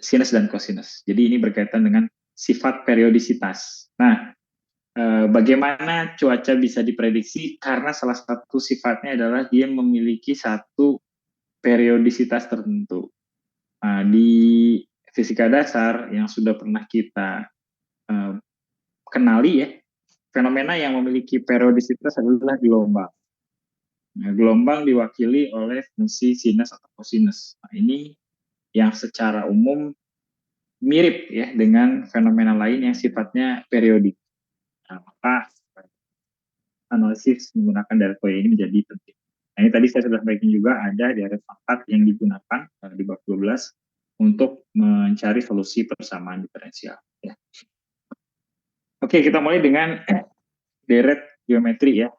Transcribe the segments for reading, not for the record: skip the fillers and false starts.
sinus dan kosinus. Jadi ini berkaitan dengan sifat periodisitas. Nah, bagaimana cuaca bisa diprediksi? Karena salah satu sifatnya adalah dia memiliki satu periodisitas tertentu. Nah, di fisika dasar yang sudah pernah kita kenali ya, fenomena yang memiliki periodisitas adalah gelombang. Nah, gelombang diwakili oleh fungsi sinus atau kosinus. Nah, ini yang secara umum mirip ya dengan fenomena lain yang sifatnya periodik. Nah, maka analisis menggunakan deret Fourier ini menjadi penting. Nah, ini tadi saya sudah sampaikan juga ada deret pangkat yang digunakan di bab 12 untuk mencari solusi persamaan diferensial. Ya. Oke, kita mulai dengan deret geometri ya.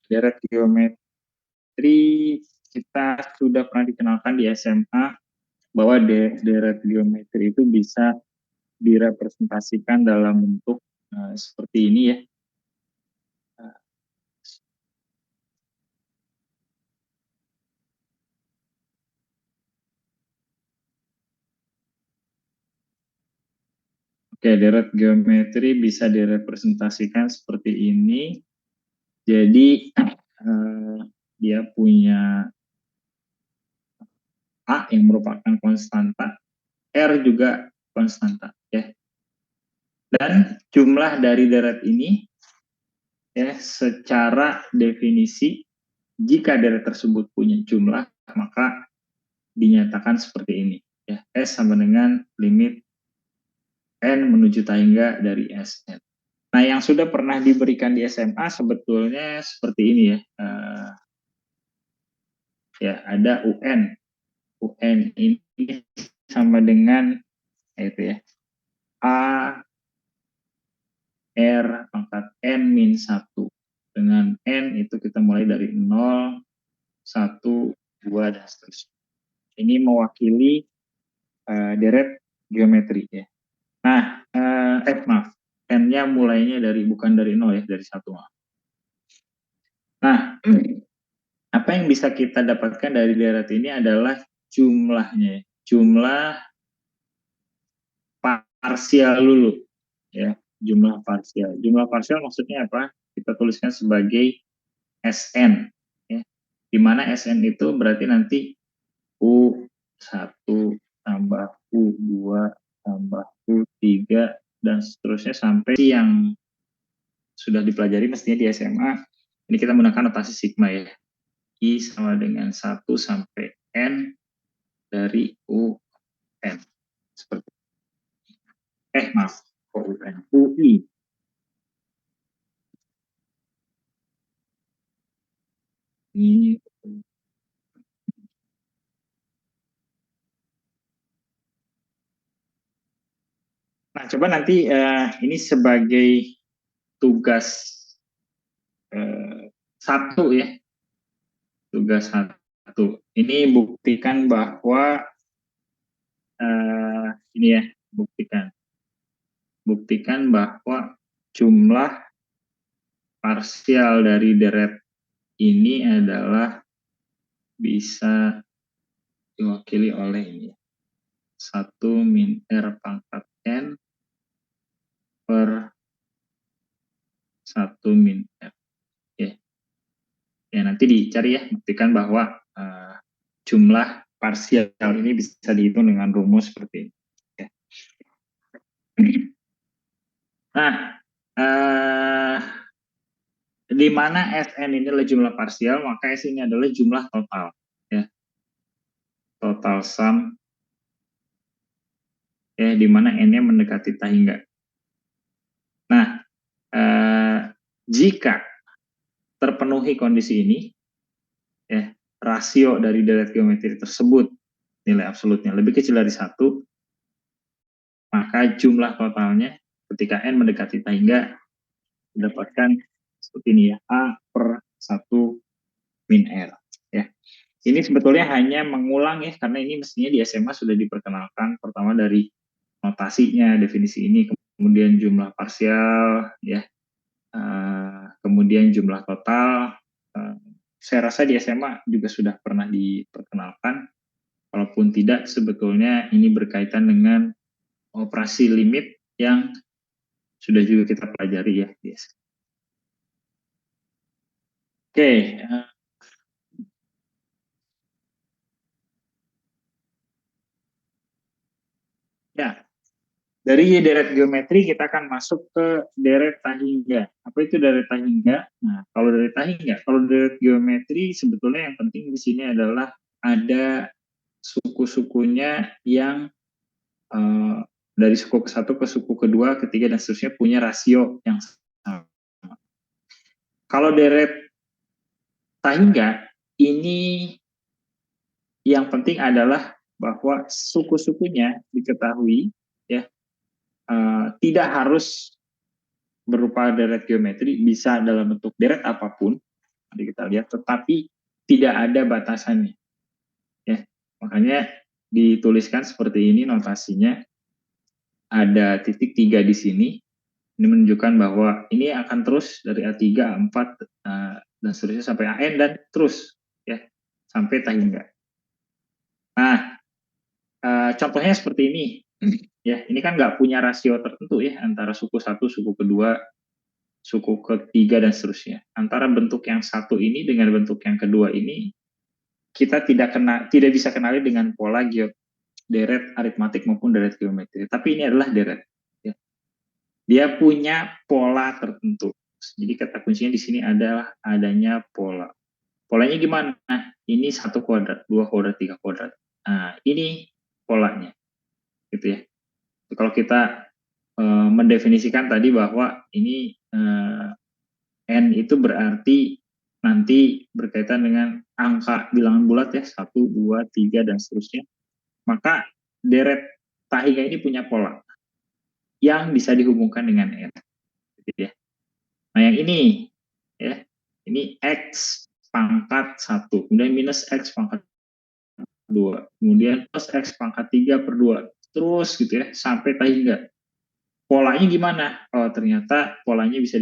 Deret geometri kita sudah pernah dikenalkan di SMA bahwa deret geometri itu bisa direpresentasikan dalam bentuk seperti ini ya. Oke, deret geometri bisa direpresentasikan seperti ini. Jadi dia punya A yang merupakan konstanta, R juga konstanta ya. Dan jumlah dari deret ini ya secara definisi jika deret tersebut punya jumlah maka dinyatakan seperti ini ya. S sama dengan limit N menuju tangga dari Sn. Nah, yang sudah pernah diberikan di SMA sebetulnya seperti ini ya. Ya, ada UN. UN ini sama dengan itu ya. A R pangkat N min 1. Dengan N itu kita mulai dari 0, 1, 2, dan seterusnya. Ini mewakili deret geometri ya. Nah, maaf. N-nya mulainya bukan dari 0 ya, dari 1. Nah, apa yang bisa kita dapatkan dari deret ini adalah jumlahnya. Jumlah parsial dulu. Ya, jumlah parsial. Jumlah parsial maksudnya apa? Kita tuliskan sebagai SN. Ya. Di mana SN itu berarti nanti U1 tambah U2 tambah U3 dan seterusnya sampai yang sudah dipelajari mestinya di SMA. Ini kita menggunakan notasi sigma ya. I sama dengan 1 sampai N dari UN. Seperti maaf, UN. UI. Ini. Nah, coba nanti ini sebagai tugas satu ya. Tugas satu. Ini buktikan bahwa ini ya, buktikan bahwa jumlah parsial dari deret ini adalah bisa diwakili oleh ini 1 min R pangkat N per 1 min R. Ya, nanti dicari ya, buktikan bahwa jumlah parsial ini bisa dihitung dengan rumus seperti ini. Ya. Nah, di mana Sn ini adalah jumlah parsial, maka S ini adalah jumlah total. Ya. Total sum, ya, di mana N-nya mendekati tangga. Nah, jika terpenuhi kondisi ini, ya, rasio dari deret geometri tersebut, nilai absolutnya lebih kecil dari 1, maka jumlah totalnya ketika N mendekati tangga mendapatkan seperti ini ya, A per 1 min R. Ya. Ini sebetulnya hanya mengulang ya, karena ini mestinya di SMA sudah diperkenalkan, pertama dari notasinya, definisi ini, kemudian jumlah parsial, ya, kemudian jumlah total. Saya rasa di SMA juga sudah pernah diperkenalkan. Walaupun tidak, sebetulnya ini berkaitan dengan operasi limit yang sudah juga kita pelajari ya. Yes. Oke, ya. Dari deret geometri kita akan masuk ke deret tahingga. Apa itu deret tahingga? Nah, kalau deret tahingga, kalau deret geometri sebetulnya yang penting di sini adalah ada suku-sukunya yang dari suku ke satu ke suku kedua, ketiga dan seterusnya punya rasio yang sama. Kalau deret tahingga ini yang penting adalah bahwa suku-sukunya diketahui ya, tidak harus berupa deret geometri, bisa dalam bentuk deret apapun, nanti kita lihat, tetapi tidak ada batasannya. Ya, makanya dituliskan seperti ini notasinya, ada titik 3 di sini, ini menunjukkan bahwa ini akan terus dari A3, A4, dan seterusnya sampai AN dan terus ya sampai tahingga. Nah, contohnya seperti ini. Ya, ini kan nggak punya rasio tertentu ya antara suku satu, suku kedua, suku ketiga dan seterusnya. Antara bentuk yang satu ini dengan bentuk yang kedua ini kita tidak bisa kenali dengan pola deret aritmatik maupun deret geometri. Tapi ini adalah deret. Ya. Dia punya pola tertentu. Jadi kata kuncinya di sini adalah adanya pola. Polanya gimana? Nah, ini 1 kuadrat, 2 kuadrat, 3 kuadrat. Nah, ini polanya. Gitu ya. Kalau kita mendefinisikan tadi bahwa ini N itu berarti nanti berkaitan dengan angka bilangan bulat ya, 1, 2, 3, dan seterusnya. Maka deret tahingga ini punya pola yang bisa dihubungkan dengan N. Gitu ya. Nah yang ini, ya, ini X pangkat 1, kemudian minus X pangkat 2, kemudian plus X pangkat 3 per 2, terus gitu ya, sampai tahingga. Polanya gimana? Oh ternyata polanya bisa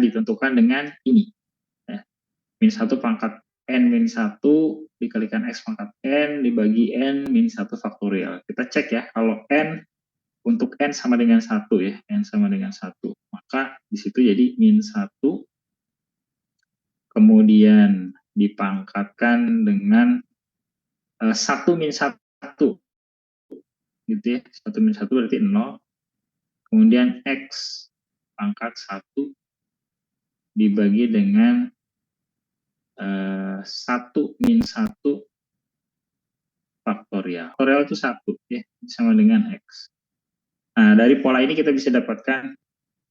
ditentukan dengan ini. Ya. Min 1 pangkat N min 1 dikalikan X pangkat N dibagi N min 1 faktorial. Kita cek ya, kalau N untuk N sama dengan 1 ya, N sama dengan 1. Maka di situ jadi min 1, kemudian dipangkatkan dengan 1 min 1. Gitu ya, 1 min 1 berarti 0. Kemudian X pangkat 1 dibagi dengan 1 min 1 faktorial. Faktorial itu 1 ya, sama dengan X. Nah, dari pola ini kita bisa dapatkan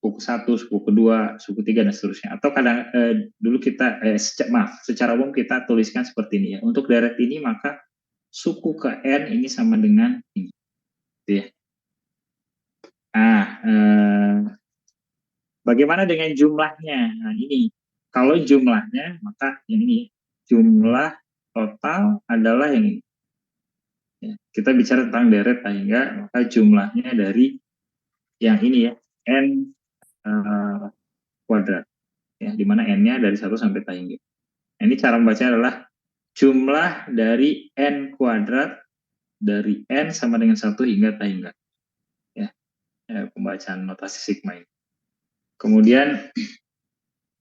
suku 1, suku kedua, suku 3, dan seterusnya. Atau kadang dulu kita, secara umum kita tuliskan seperti ini ya. Untuk deret ini maka suku ke N ini sama dengan ini. Gitu ya. Nah, bagaimana dengan jumlahnya? Nah, ini. Kalau jumlahnya, maka yang ini. Jumlah total adalah yang ini. Ya, kita bicara tentang deret tahingga, maka jumlahnya dari yang ini ya, N kuadrat. Ya, di mana N-nya dari 1 sampai tahingga. Nah, ini cara membaca adalah jumlah dari N kuadrat dari N sama dengan 1 hingga tahingga. Ya, pembacaan notasi sigma ini. Kemudian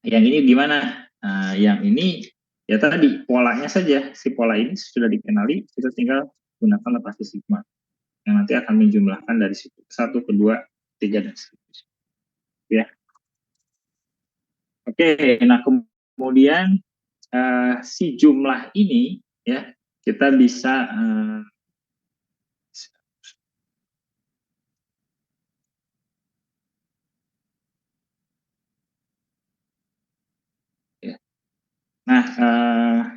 yang ini gimana? Nah, yang ini ya tadi polanya saja. Si pola ini sudah dikenali, kita tinggal gunakan notasi sigma yang nanti akan menjumlahkan dari situ 1, kedua, 3, dan seterusnya. Ya. Oke, nah kemudian si jumlah ini ya kita bisa ya. Nah,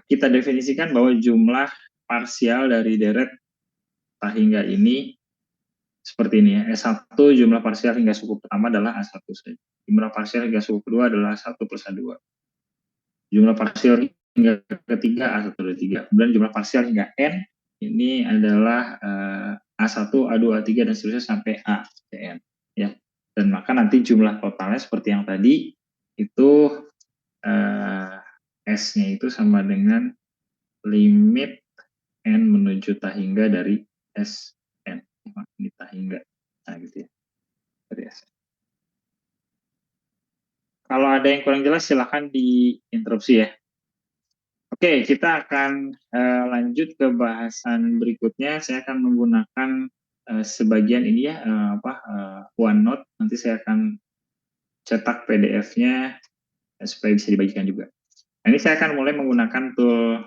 kita definisikan bahwa jumlah parsial dari deret tahingga ini seperti ini ya. S1 jumlah parsial hingga suku pertama adalah A1 saja. Jumlah parsial hingga suku kedua adalah 1 plus A2. Jumlah parsial hingga ketiga A1, A2, A3. Kemudian jumlah parsial hingga N ini adalah A1, A2, A3, dan seterusnya sampai A, N. Ya. Dan maka nanti jumlah totalnya seperti yang tadi itu S-nya itu sama dengan limit N menuju Tahingga dari SN. Ini Tahingga. Nah, gitu ya. Dari SN. Kalau ada yang kurang jelas, silahkan diinterupsi ya. Oke, kita akan lanjut ke bahasan berikutnya. Saya akan menggunakan sebagian ini ya, OneNote. Nanti saya akan cetak PDF-nya supaya bisa dibagikan juga. Nah, ini saya akan mulai menggunakan tool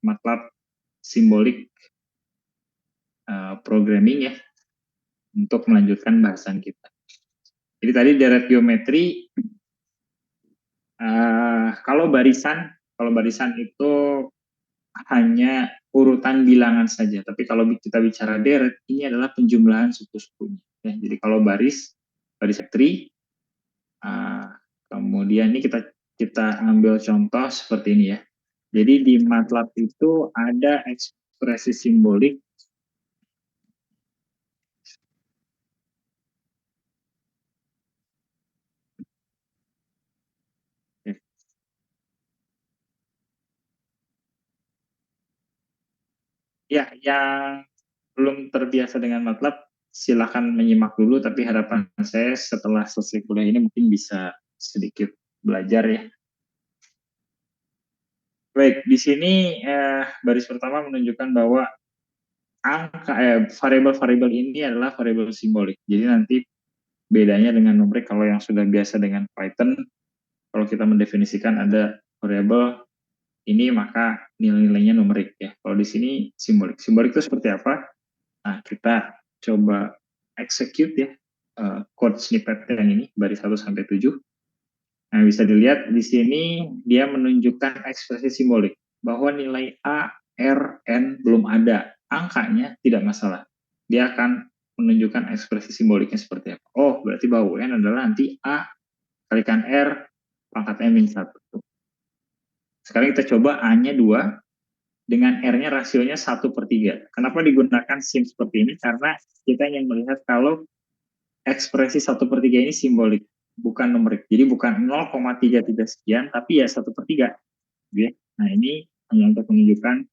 MATLAB Symbolic Programming ya, untuk melanjutkan bahasan kita. Jadi tadi deret geometri, kalau barisan itu hanya urutan bilangan saja. Tapi kalau kita bicara deret, ini adalah penjumlahan suku-sukunya. Ya, jadi kalau baris tree, kemudian ini kita ambil contoh seperti ini ya. Jadi di MATLAB itu ada ekspresi simbolik. Ya, yang belum terbiasa dengan MATLAB, silakan menyimak dulu, tapi harapan saya setelah selesai kuliah ini mungkin bisa sedikit belajar ya. Baik, di sini baris pertama menunjukkan bahwa variabel-variabel ini adalah variabel simbolik. Jadi nanti bedanya dengan numerik, kalau yang sudah biasa dengan Python, kalau kita mendefinisikan ada variabel ini maka nilai-nilainya numerik ya. Kalau di sini simbolik. Simbolik itu seperti apa? Nah, kita coba execute ya code snippet yang ini baris 1 sampai 7. Nah, bisa dilihat di sini dia menunjukkan ekspresi simbolik bahwa nilai A, R, N belum ada. Angkanya tidak masalah. Dia akan menunjukkan ekspresi simboliknya seperti apa. Oh, berarti bahwa UN adalah nanti A kalikan R pangkat M-1. Sekarang kita coba A-nya 2, dengan R-nya rasionya 1/3. Kenapa digunakan SIM seperti ini? Karena kita ingin melihat kalau ekspresi 1/3 ini simbolik, bukan numerik. Jadi bukan 0,33 sekian, tapi ya 1/3. Ya. Nah, ini hanya untuk menunjukkan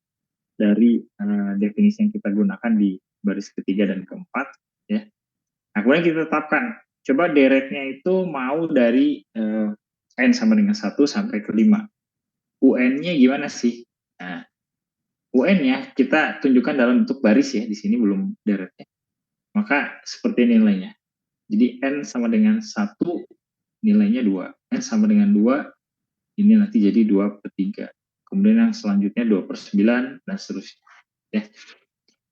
dari definisi yang kita gunakan di baris ketiga dan keempat. Ya. Nah, kemudian kita tetapkan. Coba deretnya itu mau dari N sama dengan 1 sampai ke 5. UN-nya gimana sih? Nah, UN-nya kita tunjukkan dalam bentuk baris ya, di sini belum deretnya. Maka seperti nilainya. Jadi N sama dengan 1, nilainya 2. N sama dengan 2, ini nanti jadi 2/3. Kemudian yang selanjutnya 2/9, dan seterusnya. Ya.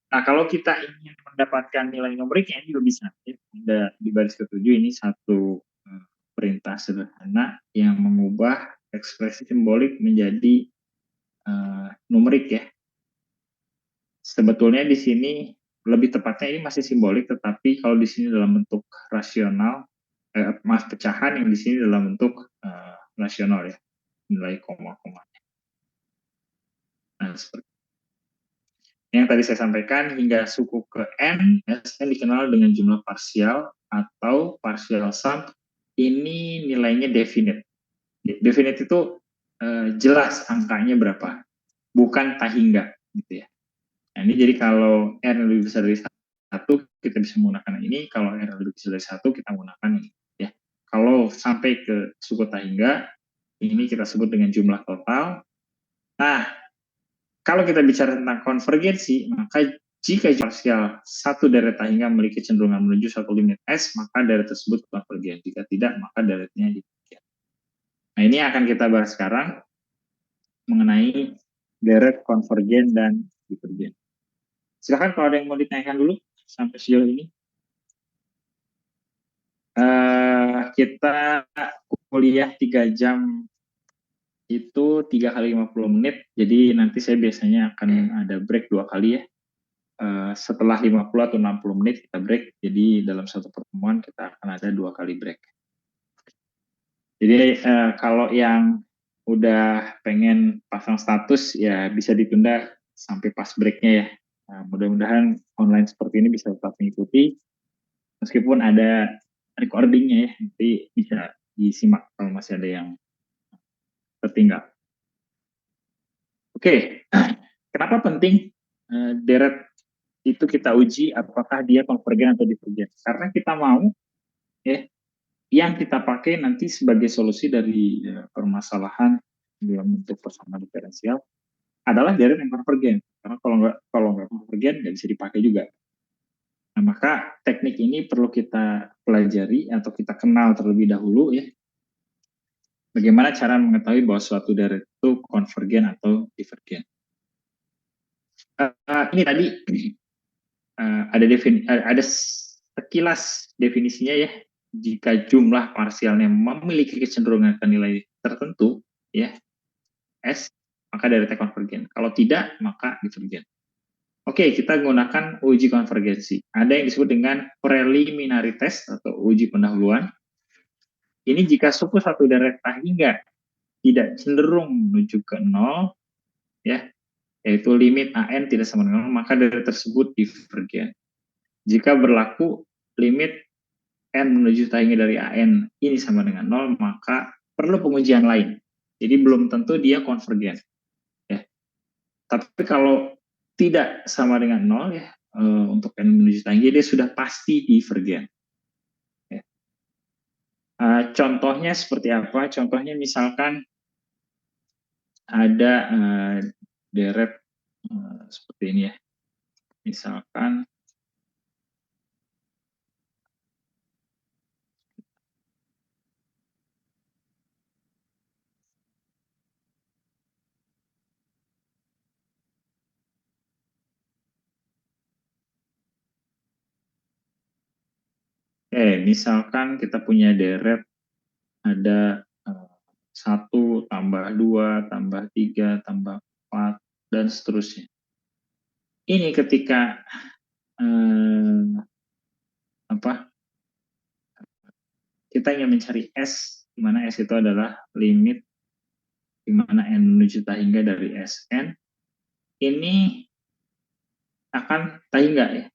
Nah, kalau kita ingin mendapatkan nilai numeriknya, ini juga bisa. Ya. Ada di baris ke-7 ini satu perintah sederhana yang mengubah ekspresi simbolik menjadi numerik ya. Sebetulnya di sini lebih tepatnya ini masih simbolik, tetapi kalau di sini dalam bentuk rasional, pecahan, yang di sini dalam bentuk rasional ya, nilai koma-koma. Nah, seperti yang tadi saya sampaikan, hingga suku ke N, Sn dikenal dengan jumlah parsial atau partial sum. Ini nilainya definite. Definite itu jelas angkanya berapa, bukan tak hingga gitu ya. Nah, ini jadi kalau R lebih besar dari 1, kita bisa menggunakan ini. Kalau R lebih besar dari 1, kita menggunakan ini. Ya. Kalau sampai ke suku tak hingga, ini kita sebut dengan jumlah total. Nah, kalau kita bicara tentang konvergensi, maka jika parsial satu deret tak hingga memiliki kecenderungan menuju satu limit S, maka deret tersebut konvergen. Jika tidak, maka deretnya demikian. Nah, ini akan kita bahas sekarang mengenai deret konvergen dan divergen. Silakan kalau ada yang mau ditanyakan dulu sampai sejauh ini. Kita kuliah 3 jam itu 3 kali 50 menit, jadi nanti saya biasanya akan ada break 2 kali ya. Setelah 50 atau 60 menit kita break, jadi dalam satu pertemuan kita akan ada 2 kali break. Jadi kalau yang udah pengen pasang status ya bisa ditunda sampai pas breaknya ya. Nah, mudah-mudahan online seperti ini bisa tetap mengikuti meskipun ada recordingnya ya, nanti bisa disimak kalau masih ada yang tertinggal. Oke, kenapa penting deret itu kita uji apakah dia konvergen atau divergen. Karena kita mau ya yang kita pakai nanti sebagai solusi dari permasalahan dalam bentuk persamaan diferensial adalah deret yang konvergen. Karena kalau nggak konvergen nggak bisa dipakai juga. Nah, maka teknik ini perlu kita pelajari atau kita kenal terlebih dahulu ya. Bagaimana cara mengetahui bahwa suatu deret itu konvergen atau divergen. Ini tadi ada sekilas definisinya ya. Jika jumlah parsialnya memiliki kecenderungan ke nilai tertentu, ya S, maka deretnya konvergen. Kalau tidak, maka divergen. Oke, kita gunakan uji konvergensi. Ada yang disebut dengan preliminary test atau uji pendahuluan. Ini jika suku satu deret hingga tidak cenderung menuju ke 0, ya, yaitu limit AN tidak sama dengan 0, maka deret tersebut divergen. Jika berlaku limit N menuju hingga dari AN ini sama dengan 0, maka perlu pengujian lain. Jadi belum tentu dia konvergen. Ya. Tapi kalau tidak sama dengan 0 ya, untuk N menuju hingga dia sudah pasti divergen. Ya. Contohnya seperti apa? Contohnya misalkan ada deret seperti ini ya. Misalkan misalkan kita punya deret ada 1 tambah 2 tambah 3 tambah 4 dan seterusnya. Ini ketika kita ingin mencari S, di mana S itu adalah limit di mana N menuju hingga dari Sn, ini akan hingga ya.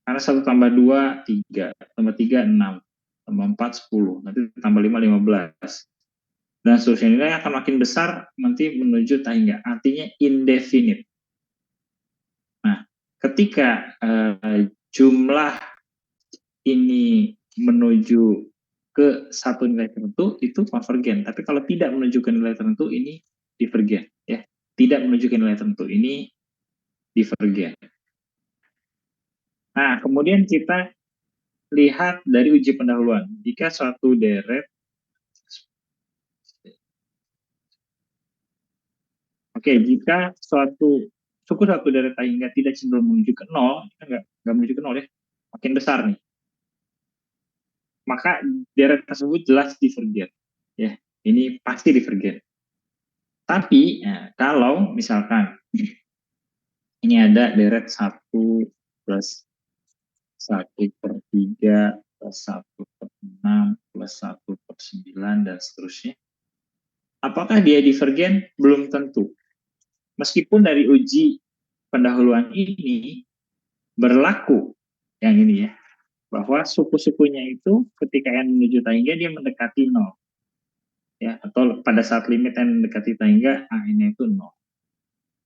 Karena 1 tambah 2, 3, tambah 3, 6, tambah 4, 10, nanti tambah 5, 15. Dan seterusnya nilai akan makin besar nanti menuju hingga, artinya indefinite. Nah, ketika jumlah ini menuju ke satu nilai tertentu itu konvergen, tapi kalau tidak menuju ke nilai tertentu ini divergen ya. Tidak menuju ke nilai tertentu ini divergen. Nah, kemudian kita lihat dari uji pendahuluan. Jika suatu deret jika suku satu deret hingga tidak cenderung menuju ke 0, kita nggak menuju ke 0 ya, makin besar nih, maka deret tersebut jelas divergen ya, ini pasti divergen. Tapi kalau misalkan ini ada deret 1 plus 1/3 plus 1/6 plus 1/9 dan seterusnya. Apakah dia divergen? Belum tentu. Meskipun dari uji pendahuluan ini berlaku yang ini ya, bahwa suku-sukunya itu ketika N menuju hingga dia mendekati 0. Ya, atau pada saat limit N mendekati hingga A-nya itu 0.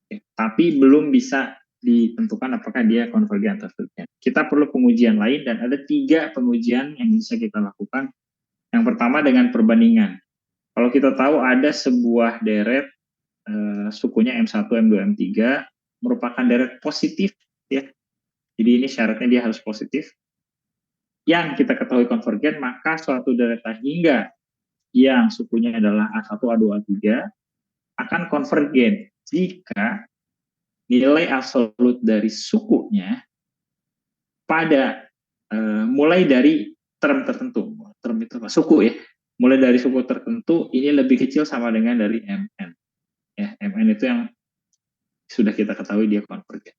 Ya, tapi belum bisa ditentukan apakah dia konvergen atau divergen. Kita perlu pengujian lain dan ada 3 pengujian yang bisa kita lakukan. Yang pertama dengan perbandingan. Kalau kita tahu ada sebuah deret sukunya M1, M2, M3 merupakan deret positif ya. Jadi ini syaratnya dia harus positif. Yang kita ketahui konvergen, maka suatu deret hingga yang sukunya adalah A1, A2, A3 akan konvergen jika nilai absolut dari sukunya pada mulai dari term tertentu. Term itu apa? Suku ya. Mulai dari suku tertentu ini lebih kecil sama dengan dari Mn. Ya, Mn itu yang sudah kita ketahui dia konvergen.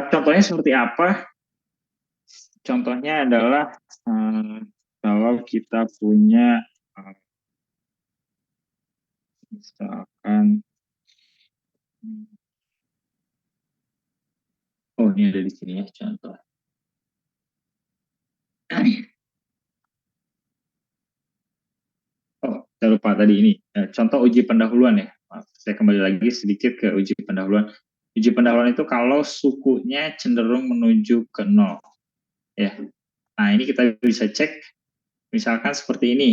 Contohnya seperti apa? Contohnya adalah kalau kita punya misalkan ini ada di sini ya contoh. Saya lupa tadi ini contoh uji pendahuluan ya. Saya kembali lagi sedikit ke uji pendahuluan. Uji pendahuluan itu kalau sukunya cenderung menuju ke 0. Ya. Nah, ini kita bisa cek, misalkan seperti ini.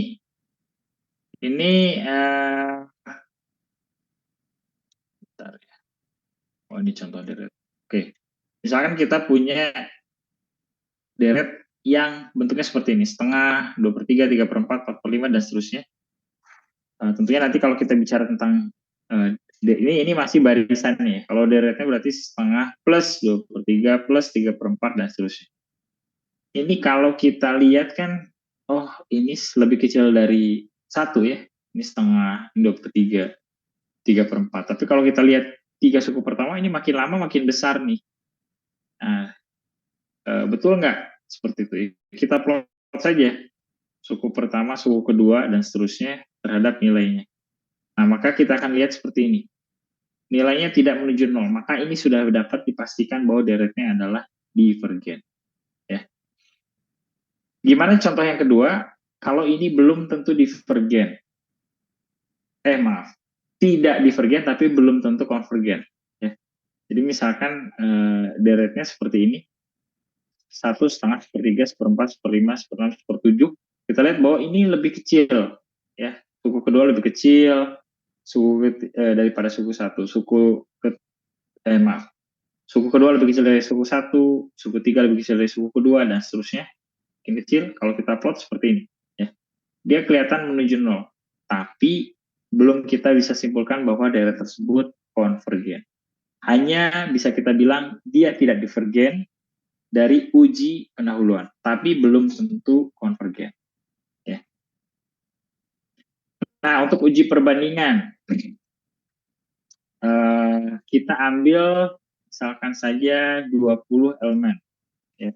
Ini, bentar ya. Oh, ini contoh deret. Oke. Misalkan kita punya deret yang bentuknya seperti ini, setengah, 2/3, 3/4, 4/5, dan seterusnya. Tentunya nanti kalau kita bicara tentang ini masih barisan nih. Kalau deretnya berarti setengah plus 2/3 plus 3/4 dan seterusnya. Ini kalau kita lihat kan, oh ini lebih kecil dari 1 ya. Ini setengah, 2/3, 3/4. Tapi kalau kita lihat 3 suku pertama ini makin lama makin besar nih. Nah, betul nggak seperti itu? Kita plot saja suku pertama, suku kedua, dan seterusnya terhadap nilainya. Nah, maka kita akan lihat seperti ini. Nilainya tidak menuju 0, maka ini sudah dapat dipastikan bahwa deretnya adalah divergen. Ya. Gimana contoh yang kedua? Kalau ini belum tentu divergen. Maaf, tidak divergen tapi belum tentu konvergen. Ya. Jadi misalkan deretnya seperti ini, 1/2, 1/3, 1/4, 1/5, 1/6, 1/7. Kita lihat bahwa ini lebih kecil. Ya. Suku kedua lebih kecil daripada suku satu. Maaf. Suku kedua lebih kecil dari suku satu, suku tiga lebih kecil dari suku kedua, dan seterusnya. Makin kecil, kalau kita plot seperti ini. Ya. Dia kelihatan menuju 0. Tapi belum kita bisa simpulkan bahwa daerah tersebut konvergen. Hanya bisa kita bilang dia tidak divergen dari uji pendahuluan, tapi belum tentu konvergen. Ya. Nah, untuk uji perbandingan, kita ambil misalkan saja 20 elemen. Ya.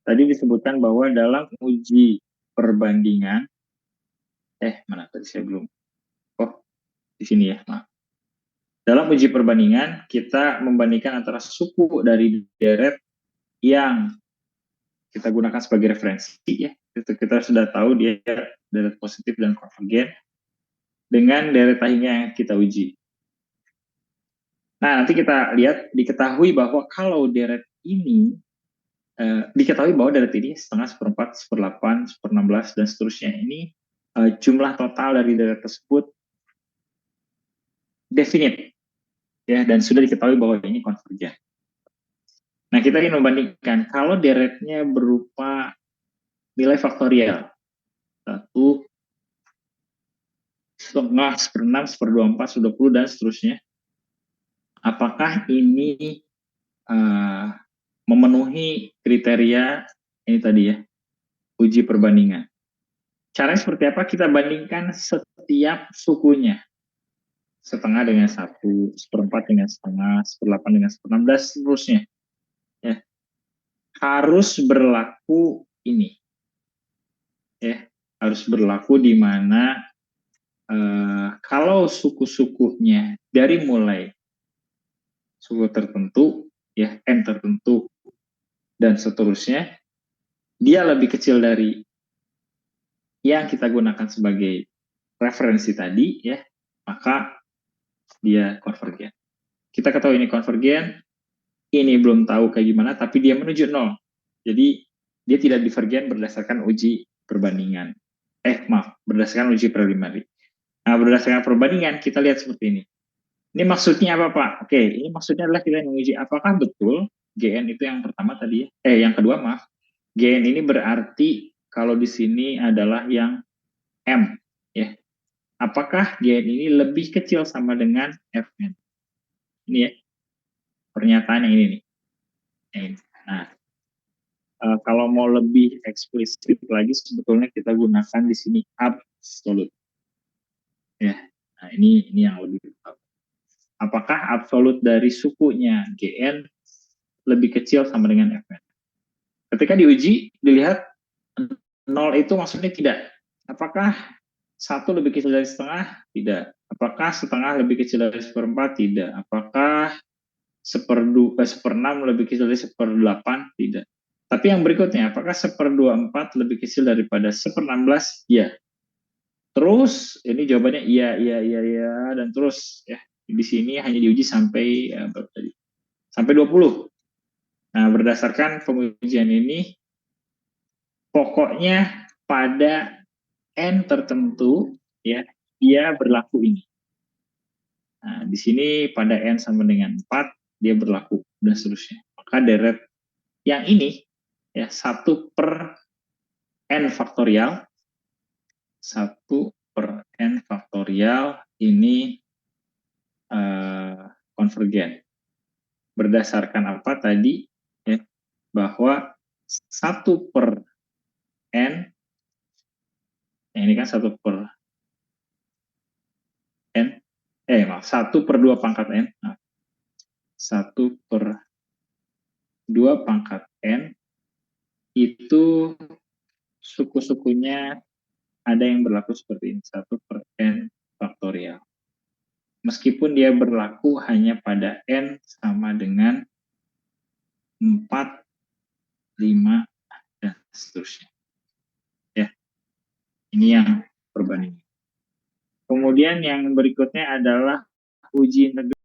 Tadi disebutkan bahwa dalam uji perbandingan, mana tadi saya belum, di sini ya, maaf. Dalam uji perbandingan, kita membandingkan antara suku dari deret yang kita gunakan sebagai referensi, ya, itu kita sudah tahu dia deret positif dan konvergen, dengan deret tahinya yang kita uji. Nah, nanti kita lihat, diketahui bahwa kalau deret ini, diketahui bahwa deret ini setengah, 1/4, 1/8, 1/16, dan seterusnya ini, jumlah total dari deret tersebut definite, ya, dan sudah diketahui bahwa ini konvergen. Nah, kita ingin membandingkan kalau deretnya berupa nilai faktorial 1, 1/2, 1/6, 1/24, 1/20, dan seterusnya. Apakah ini memenuhi kriteria ini tadi ya, uji perbandingan. Caranya seperti apa? Kita bandingkan setiap sukunya. Setengah dengan 1, 1/4 dengan setengah, 1/8 dengan 1/16, seterusnya. Ya. Harus berlaku ini. Ya, harus berlaku di mana kalau suku-sukunya dari mulai suku tertentu, ya, N tertentu, dan seterusnya, dia lebih kecil dari yang kita gunakan sebagai referensi tadi, ya, maka dia konvergen. Kita ketahui ini konvergen, ini belum tahu kayak gimana, tapi dia menuju 0. Jadi, dia tidak divergen berdasarkan uji perbandingan. Berdasarkan uji preliminary. Nah, berdasarkan perbandingan, kita lihat seperti ini. Ini maksudnya apa, Pak? Oke, ini maksudnya adalah kita menguji apakah betul GN itu yang pertama tadi ya. Yang kedua, maaf. GN ini berarti kalau di sini adalah yang M, ya. Apakah GN ini lebih kecil sama dengan Fn? Ini ya, pernyataan yang ini nih. Nah, kalau mau lebih eksplisit lagi, sebetulnya kita gunakan di sini absolut. Ya, nah ini yang lebih tepat. Apakah absolut dari sukunya GN lebih kecil sama dengan Fn? Ketika diuji, dilihat 0 itu maksudnya tidak. Apakah 1 lebih kecil dari setengah? Tidak. Apakah setengah lebih kecil dari 1/4? Tidak. Apakah 1/6 lebih kecil dari 1/8? Tidak. Tapi yang berikutnya, apakah 1/24 lebih kecil daripada 1/16? Ya. Terus, ini jawabannya iya, dan terus ya. Di sini hanya diuji sampai berapa tadi? sampai 20. Nah, berdasarkan pengujian ini, pokoknya pada N tertentu, ya, dia berlaku ini. Nah, di sini pada N sama dengan 4, dia berlaku, dan seterusnya. Maka deret yang ini, ya, 1 per N faktorial, 1 per N faktorial ini konvergen. Berdasarkan apa tadi? Ya, bahwa 1 per N, ya ini kan 1 per N, maaf, 1 per 2 pangkat N, 1 per 2 pangkat N, itu suku-sukunya ada yang berlaku seperti ini, 1 per N faktorial. Meskipun dia berlaku hanya pada N sama dengan 4, 5, dan seterusnya. Ya, ini yang perbandingan. Kemudian yang berikutnya adalah uji integrasi